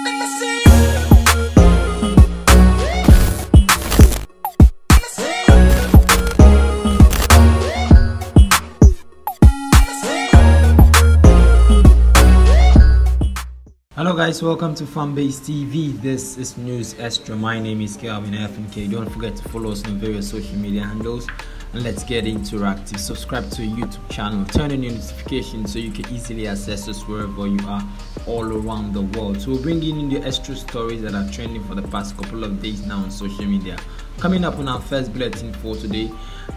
Hello guys, welcome to Fanbase TV. This is News Xtra. My name is Calvin FNK. Don't forget to follow us on various social media handles and let's get interactive. Subscribe to our YouTube channel, turn on your notifications so you can easily access us wherever you are all around the world. So we're bringing in the extra stories that are trending for the past couple of days now on social media. Coming up on our first bulletin for today,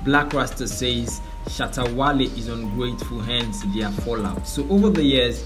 Blakk Rasta says Shatta Wale is ungrateful, hence their fallout. So over the years,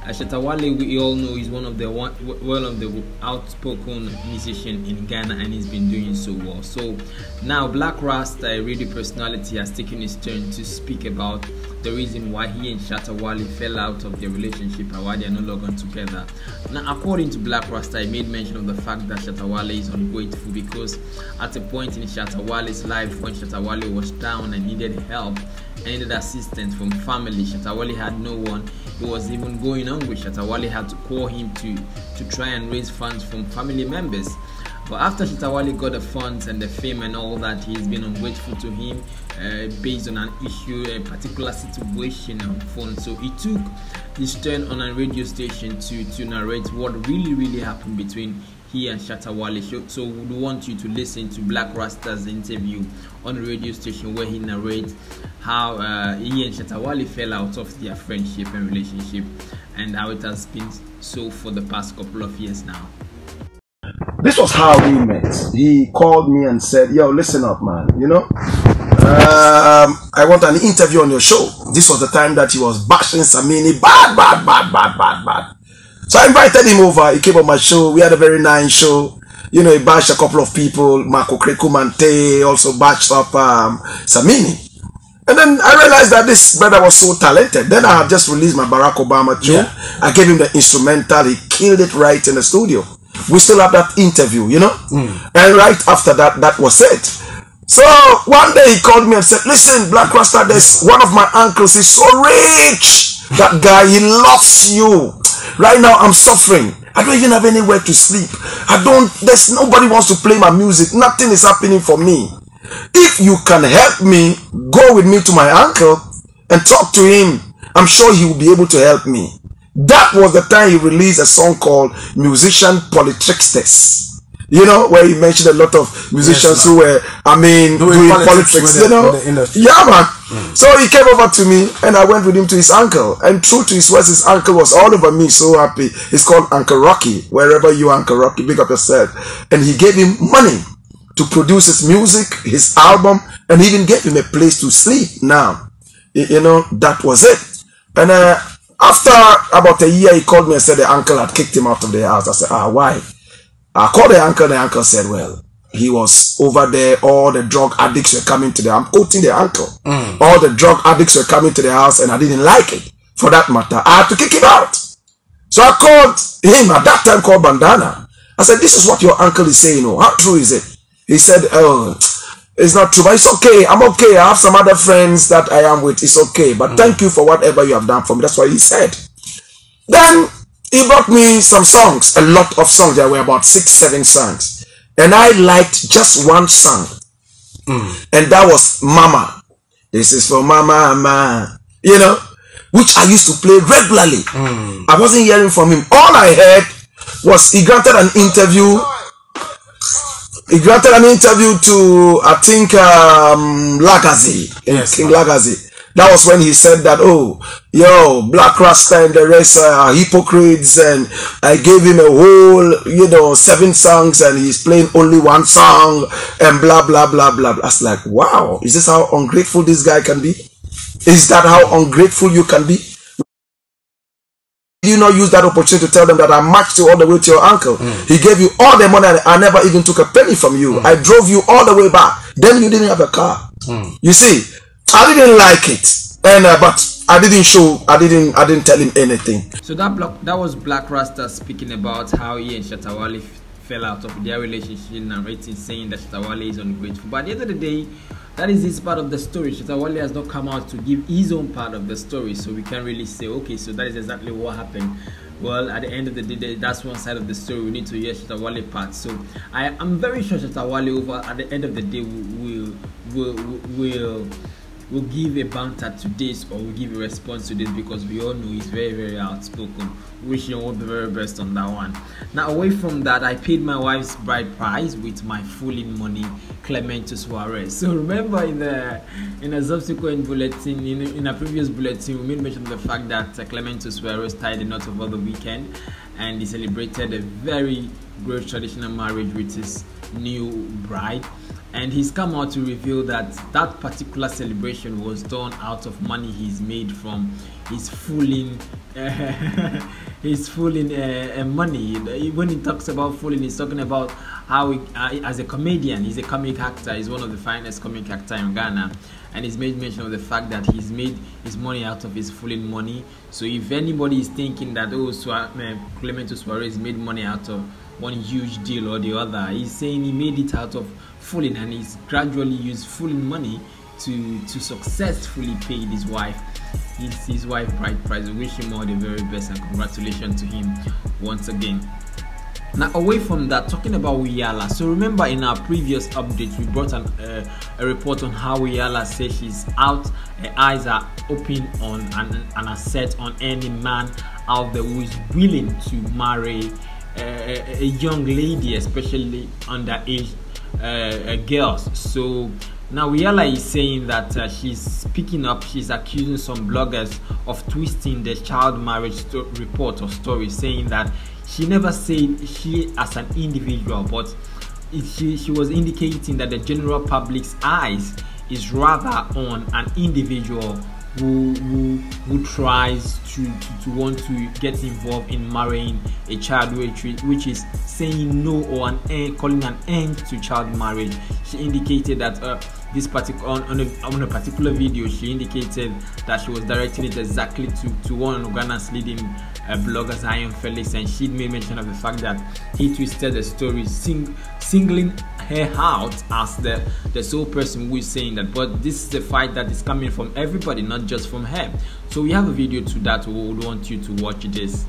Shatta Wale, we all know, is one of the outspoken musician in Ghana, and he's been doing so well. So now Blakk Rasta, a radio personality, has taken his turn to speak about the reason why he and Shatta Wale fell out of their relationship and why they are no longer together. Now, according to Blakk Rasta, he made mention of the fact that Shatta Wale is ungrateful because at a point in Shatta Wale's life, when Shatta Wale was down and needed help and needed assistance from family, Shatta Wale had no one. He was even going hungry. Shatta Wale had to call him to try and raise funds from family members. But after Shatta Wale got the funds and the fame and all that, he's been ungrateful to him based on an issue, a particular situation on phone. So he took his turn on a radio station to narrate what really happened between he and Shatta Wale. So we want you to listen to Blakk Rasta's interview on the radio station where he narrates how he and Shatta Wale fell out of their friendship and relationship and how it has been so for the past couple of years now. This was how we met. He called me and said, yo, listen up, man, you know, I want an interview on your show. This was the time that he was bashing Samini bad. So I invited him over. He came on my show. We had a very nice show. You know, he bashed a couple of people. Marco Crekumante also bashed up Samini. And then I realized that this brother was so talented. Then I had just released my Barack Obama tune. Yeah. I gave him the instrumental. He killed it right in the studio. We still have that interview, you know. And right after that, that was it. So one day he called me and said, listen, Blakk Rasta, there's one of my uncles. He's so rich. That guy, he loves you. Right now, I'm suffering. I don't even have anywhere to sleep. There's nobody wants to play my music. Nothing is happening for me. If you can help me, go with me to my uncle and talk to him. I'm sure he will be able to help me. That was the time he released a song called Musician Politricksters. You know, where he mentioned a lot of musicians who were, doing politics, you know. Yeah, man. So he came over to me and I went with him to his uncle. And true to his words, his uncle was all over me, so happy. He's called Uncle Rocky. Wherever you are, Uncle Rocky, big up yourself. And he gave him money to produce his music, his album, and even gave him a place to sleep. Now, you know, that was it. And after about a year, he called me and said the uncle had kicked him out of the house. I said, why? I called the uncle said, well, he was over there, all the drug addicts were coming to I'm quoting the uncle. All the drug addicts were coming to the house and I didn't like it. For that matter, I had to kick him out. So I called him, at that time called Bandana. I said, this is what your uncle is saying. Oh, how true is it? He said, oh, it's not true, but it's okay. I'm okay. I have some other friends that I am with. It's okay. But thank you for whatever you have done for me. That's what he said. Then he brought me some songs, a lot of songs. There were about 6-7 songs. And I liked just one song. And that was Mama. This is for Mama, you know, which I used to play regularly. I wasn't hearing from him. All I heard was he granted an interview. He granted an interview to, I think, Lagazi, King Lagazi. That was when he said that, oh, yo, Blakk Rasta and the rest are hypocrites, and I gave him a whole, you know, 7 songs, and he's playing only one song, and blah, blah, blah, blah. I was like, wow, is this how ungrateful this guy can be? Is that how ungrateful you can be? You not use that opportunity to tell them that I matched you all the way to your uncle. He gave you all the money and I never even took a penny from you. I drove you all the way back. Then you didn't have a car. You see, I didn't like it, and but I didn't tell him anything. So that was Blakk Rasta speaking about how he and Shatta Wale fell out of their relationship, narrating, saying that Shatta Wale is ungrateful. But at the end of the day, that is his part of the story. Shatta Wale has not come out to give his own part of the story, so we can't really say, okay, so that is exactly what happened. well, at the end of the day, that's one side of the story. We need to hear Shatta Wale part. So I'm very sure Shatta Wale over at the end of the day will give a banter to this, or will give a response to this, because we all know he's very, very outspoken. Wishing all the very best on that one. Now, away from that, I paid my wife's bride price with my fooling money, Clemente Suarez. So remember in a subsequent bulletin, in a previous bulletin, we made mention of the fact that Clemente Suarez tied the knot over the weekend, and he celebrated a very great traditional marriage with his new bride. And he's come out to reveal that that particular celebration was done out of money he's made from his fooling money. When he talks about fooling, he's talking about how as a comedian, he's a comic actor. He's one of the finest comic actors in Ghana, and he's made mention of the fact that he's made his money out of his fooling money. So if anybody is thinking that Clemente Suarez made money out of one huge deal or the other, he's saying he made it out of fooling, and he's gradually used fooling money to successfully pay his wife bride price. We wish him all the very best and congratulations to him once again. Now, away from that, talking about Wiyala. So remember in our previous update, we brought a report on how Wiyala says she's out, her eyes are open on and are set on any man out there who is willing to marry a young lady, especially underage girls. So now Wiyala is saying that she's accusing some bloggers of twisting the child marriage report or story, saying that she never said she as an individual, but she was indicating that the general public's eyes is rather on an individual who tries to want to get involved in marrying a child, which is saying no or calling an end to child marriage. She indicated that this particular on a particular video, she indicated that she was directing it exactly to one of Ghana's leading bloggers, Iron Felix, and she made mention of the fact that he twisted the story, singling her out as the sole person who is saying that. But this is a fight that is coming from everybody, not just from her. So we have a video to that. We would want you to watch this.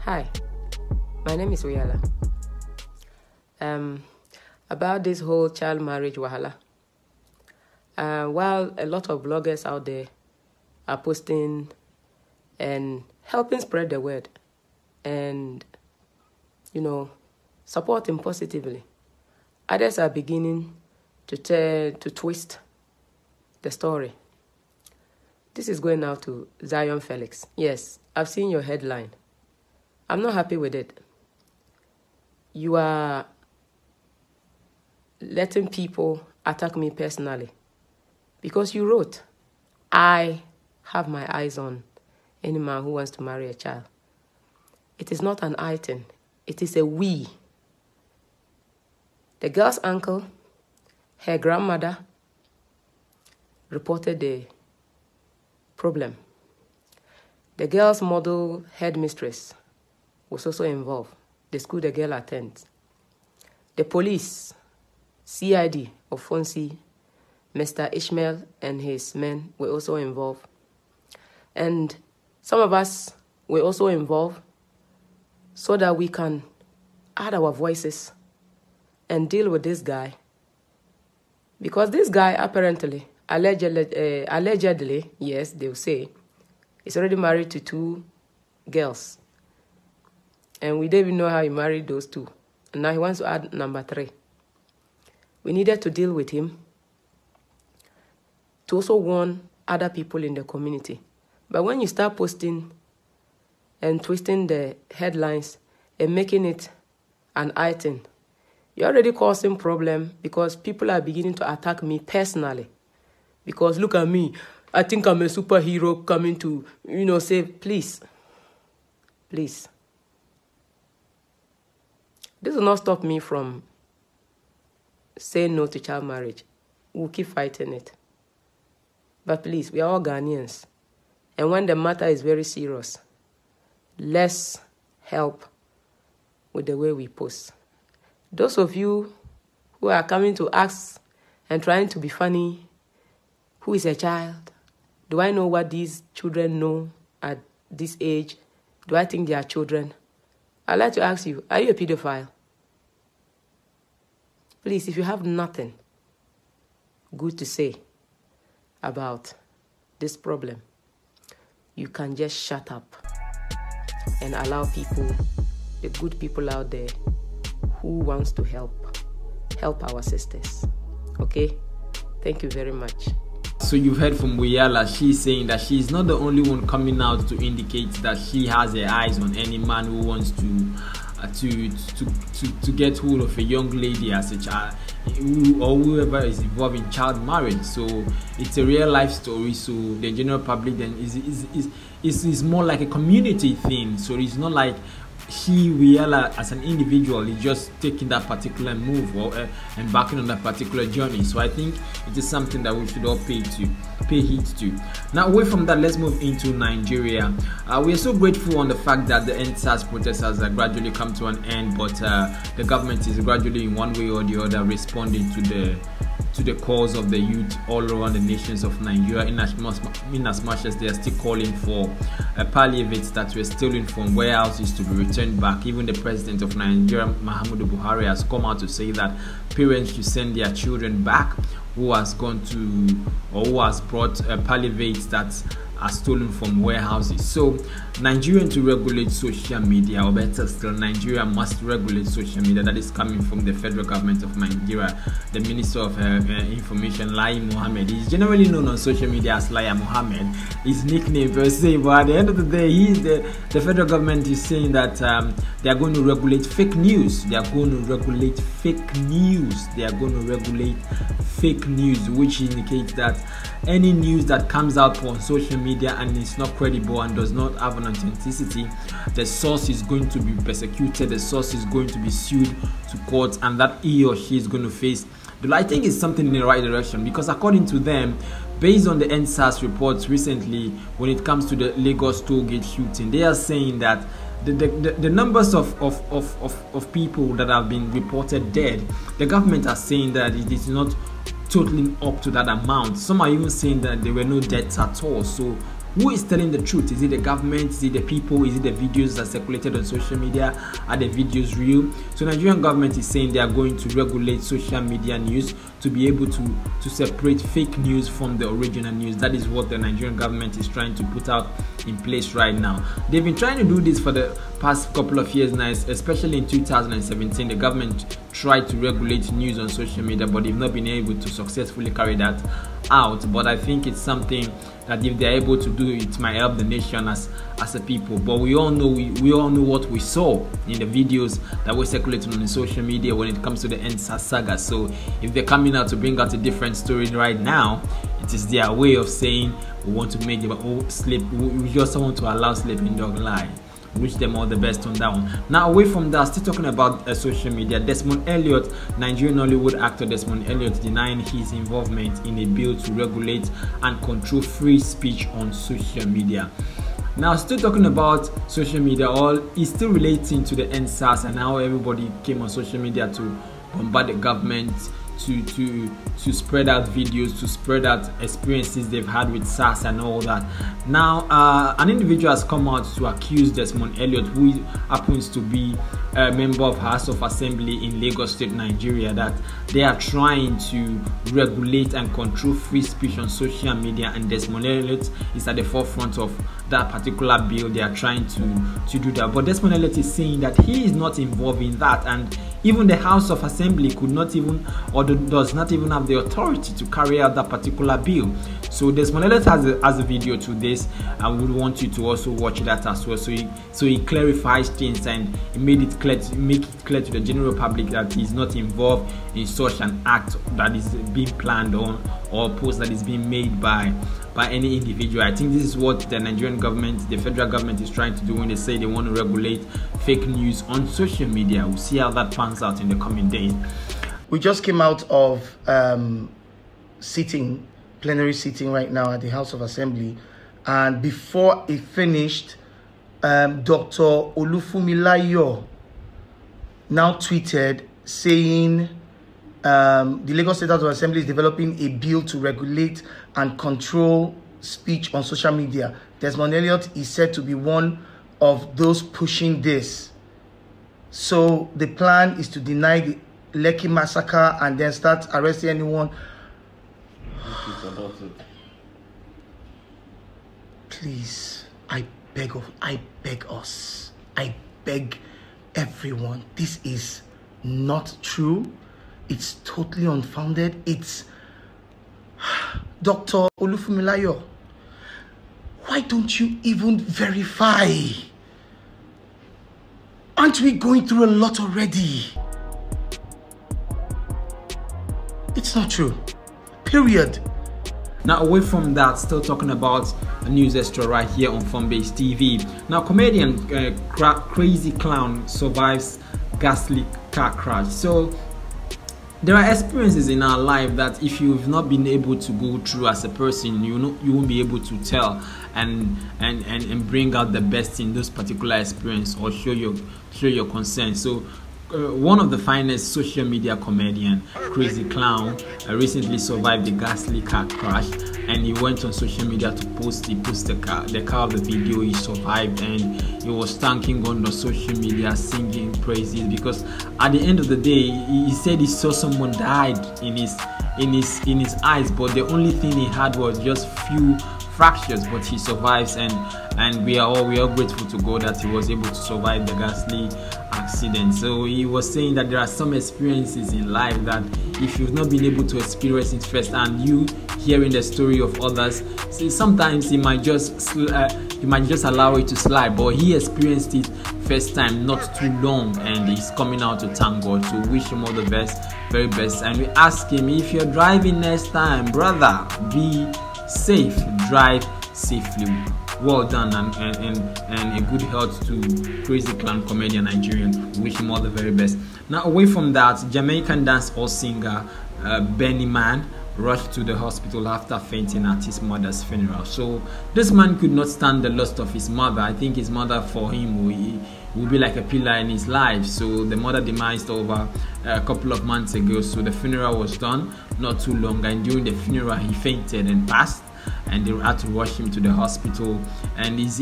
Hi, my name is Wiyala. About this whole child marriage wahala. While a lot of bloggers out there are posting and helping spread the word and, supporting positively, others are beginning to twist the story. This is going out to Zion Felix. Yes, I've seen your headline. I'm not happy with it. You are letting people attack me personally because you wrote, I have my eyes on any man who wants to marry a child. It is not an item. It is a we. The girl's uncle, her grandmother, reported the problem. The girl's model headmistress was also involved. The school the girl attends. The police, CID of Fonsi, Mr. Ishmael and his men were also involved. And some of us were also involved so that we can add our voices and deal with this guy. Because this guy apparently, allegedly, yes, they'll say, is already married to 2 girls. And we didn't even know how he married those 2. And now he wants to add number 3. We needed to deal with him to also warn other people in the community. But when you start posting and twisting the headlines and making it an item, you're already causing problem because people are beginning to attack me personally. Because look at me, I think I'm a superhero coming to, say, please. Please. This will not stop me from saying no to child marriage. We'll keep fighting it. But please, we are all Ghanaians. And when the matter is very serious, let's help with the way we post. Those of you who are coming to ask and trying to be funny, who is a child? Do I know what these children know at this age? Do I think they are children? I'd like to ask you, are you a pedophile? Please, if you have nothing good to say about this problem, you can just shut up and allow people, the good people out there who wants to help our sisters. Okay? Thank you very much. So you've heard from Wale. She's saying that she's not the only one coming out to indicate that she has her eyes on any man who wants to get hold of a young lady as a child, or whoever is involved in child marriage. So it's a real life story. So the general public then is more like a community thing. So it's not like Wale as an individual is just taking that particular move or embarking on that particular journey. So I think it is something that we should all pay heed to. Now, away from that, let's move into Nigeria. We are so grateful on the fact that the NSAS protesters have gradually come to an end, but the government is gradually in one way or the other responding to the cause of the youth all around the nations of Nigeria, in as much as they are still calling for palliatives that were stolen from warehouses to be returned back. Even the president of Nigeria, Muhammadu Buhari, has come out to say that parents should send their children back who has gone to, or who has brought palliatives that are stolen from warehouses. So Nigeria to regulate social media, or better still, Nigeria must regulate social media. That is coming from the federal government of Nigeria. The Minister of Information, Lai Mohammed, is generally known on social media as Lai Mohammed. His nickname per se, but at the end of the day, the federal government is saying that they are going to regulate fake news. They are going to regulate fake news. They are going to regulate fake news, which indicates that any news that comes out on social media and is not credible and does not have an authenticity, the source is going to be persecuted, the source is going to be sued to court, and that he or she is going to face. But I think it's something in the right direction, because according to them, based on the NSAS reports recently, when it comes to the Lagos tollgate shooting, they are saying that the numbers of people that have been reported dead, the government are saying that it is not totally up to that amount. Some are even saying that there were no deaths at all. So who is telling the truth? Is it the government? Is it the people? Is it the videos that circulated on social media? Are the videos real? So Nigerian government is saying they are going to regulate social media news to be able to separate fake news from the original news. That is what the Nigerian government is trying to put out in place right now. They've been trying to do this for the past couple of years now, especially in 2017. The government tried to regulate news on social media, but they've not been able to successfully carry that out. But I think it's something that if they're able to do, it might help the nation as a people. But we all know what we saw in the videos that were circulating on the social media when it comes to the NSAS saga. So if they're coming out to bring out a different story right now, it is their way of saying we want to make them sleep. We just want to allow sleeping dog lie. Wish them all the best on that one. Now, away from that, still talking about social media, Desmond Elliott, Nigerian Hollywood actor Desmond Elliott, denying his involvement in a bill to regulate and control free speech on social media. Now, still talking about social media, is still relating to the NSAS and how everybody came on social media to bombard the government, to spread out videos, to spread out experiences they've had with SARS and all that. Now, an individual has come out to accuse Desmond Elliott, who happens to be a member of House of Assembly in Lagos State, Nigeria, that they are trying to regulate and control free speech on social media, and Desmond Elliott is at the forefront of that particular bill. They are trying to do that, but Desmond Elliott is saying that he is not involved in that, and even the House of Assembly could not even, or does not even have the authority to carry out that particular bill. So Desmond Elliott has a video to this, and we want you to also watch that as well. So he clarifies things, and he make it clear to the general public that he's not involved in such an act that is being planned on, or post that is being made by any individual. I think this is what the Nigerian government, the federal government, is trying to do when they say they want to regulate fake news on social media. We'll see how that pans out in the coming days. We just came out of plenary sitting right now at the House of Assembly, and before it finished, Dr. Olufumilayo now tweeted saying the Lagos State House of Assembly is developing a bill to regulate and control speech on social media. Desmond Elliott is said to be one of those pushing this. So the plan is to deny the Lekki massacre and then start arresting anyone. Please, I beg us, I beg everyone, this is not true. It's totally unfounded. It's Dr. Olufumilayo. Why don't you even verify? Aren't we going through a lot already? It's not true. Period. Now, away from that, still talking about a news extra right here on Fanbase TV. Now, comedian Crazy Clown survives ghastly car crash. So there are experiences in our life that if you've not been able to go through as a person, you won't be able to tell and bring out the best in those particular experience or show your concern. So one of the finest social media comedian, Crazy Clown, recently survived the ghastly car crash, and he went on social media to post the car of the video he survived, and he was thanking on the social media, singing praises, because at the end of the day he said he saw someone died in his eyes, but the only thing he had was just few fractures, but he survives, and we are all grateful to God that he was able to survive the ghastly accident. So he was saying that there are some experiences in life that if you've not been able to experience it first, and you hearing the story of others, see, sometimes he might just allow it to slide, but he experienced it first time not too long, and he's coming out to thank God, to wish him all the best, very best. And we ask him, if you're driving next time, brother, be safe, drive safely. Well done, and a good health to Crazy Clown comedian Nigerian. We wish him all the very best. Now, away from that, Jamaican dancehall singer Beenie rushed to the hospital after fainting at his mother's funeral. So this man could not stand the loss of his mother. I think his mother for him will be like a pillar in his life. So the mother demised over a couple of months ago. So the funeral was done not too long, and during the funeral he fainted and passed, and they had to rush him to the hospital. And he's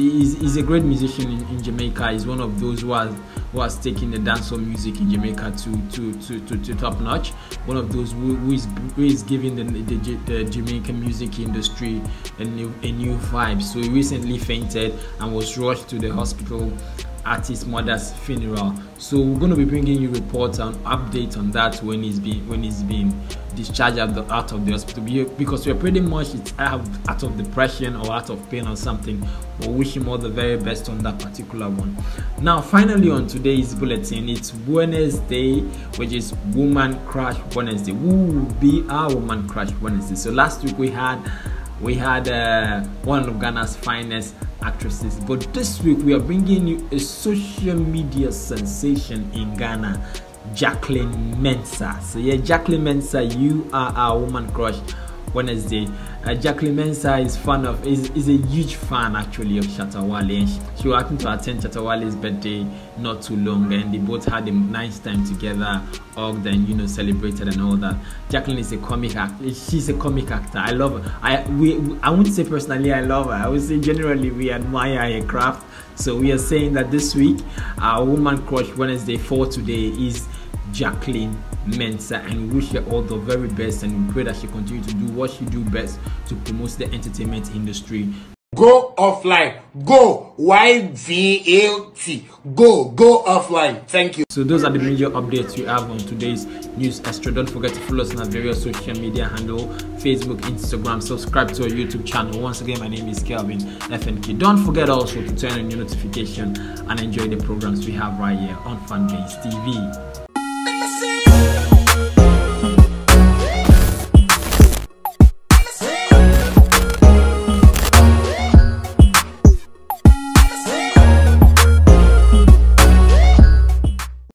a great musician in Jamaica. He's one of those who has taken the dancehall music in Jamaica to top notch. One of those who is giving the Jamaican music industry a new vibe. So he recently fainted and was rushed to the hospital at his mother's funeral. So we're going to be bringing you reports and updates on that when he's being discharged out of the hospital, because we're pretty much out of depression or out of pain or something. We'll wish him all the very best on that particular one. Now, finally, on today's bulletin, it's Wednesday, which is Woman Crush Wednesday. Who will be our Woman Crush Wednesday? So last week we had one of Ghana's finest actresses, but this week we are bringing you a social media sensation in Ghana, Jacqueline Mensah. So yeah, Jacqueline Mensah, you are our Woman Crush Wednesday. Jacqueline Mensah is a huge fan actually of Shatta Wale, and she happened to attend Shatta Wale's birthday not too long, and they both had a nice time together, hugged and celebrated and all that. Jacqueline is a comic actor. She's a comic actor. I love her. I wouldn't say personally I love her. I would say generally we admire her craft. So we are saying that this week our Woman Crush Wednesday for today is Jacqueline Mensah, and we wish her all the very best, and we pray that she continue to do what she do best to promote the entertainment industry. Go offline. Go YVAT. Go offline. Thank you. So those are the major updates we have on today's News Extra. Don't forget to follow us on our various social media handle, Facebook, Instagram. Subscribe to our YouTube channel. Once again, my name is Kelvin FNK. Don't forget also to turn on your notification and enjoy the programs we have right here on Fanbase TV.